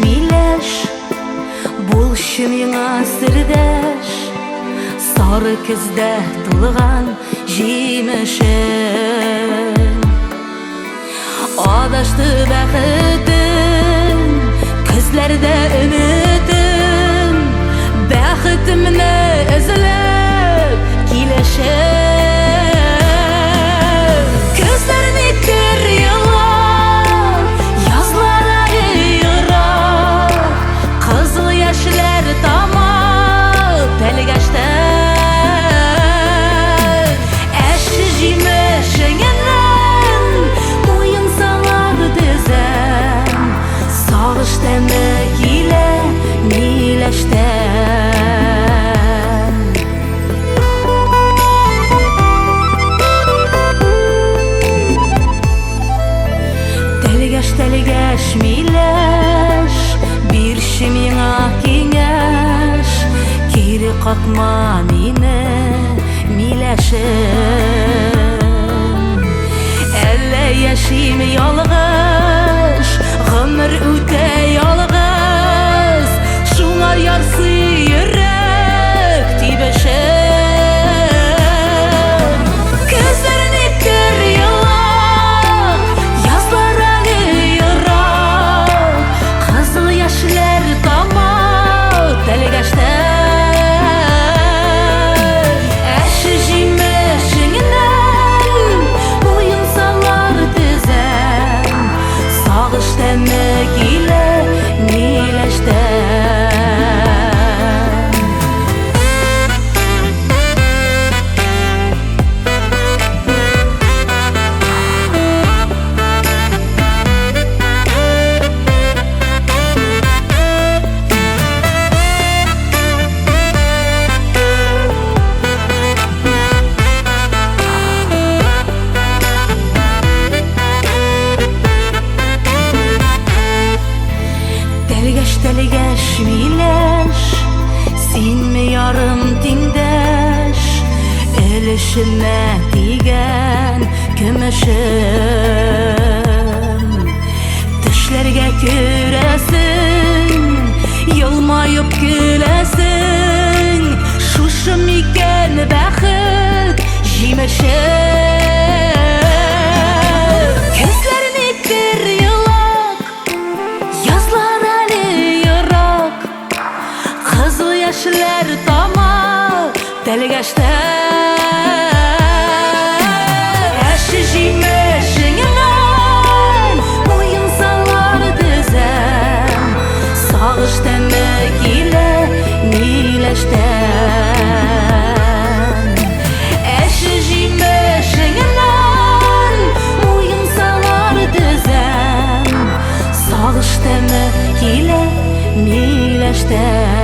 милеш, болшы миңа сирдеш, сары күздә тулган җимешем. Адашты бәхетем, күзләрдә өметем, бәхетемне эзләп килешем. Күзләрне көр еллар, язлары ерак, кызыл яшьләр тама тәлгәштә. Әші җимешеңнән муен салар дезәм, сагыш тәме килә миләштән. Тәлгәш миләш, бирче миңа киңәш, кире какма мине миләшем. Әллә яшим ялгыш, гомер үтә ялгыз, шуңа ярсый йөрәк тибешем. Күзләрне көр еллар, язлары ерак, кызыл яшьләр тама тәлгәштә. Әші җимешеңнән муен салар дезәм, сагыш тәме килә миләштән. Тәлгәш миләш, синме ярым тиңдәш, өлешемә тигән көмешем. Төшләргә күрәсең, елмаеп көләсең, шушы микән бәхет җимешем. Күзләрне көр еллар, язлар әле ерак, кызыл яшьләр тама тәлгәштә. Әші җимешеңнән муен салар дезәм, сагыш тәме килә миләштән. Әші җимешеңнән муен салар дезәм, сагыш тәме килә миләштән.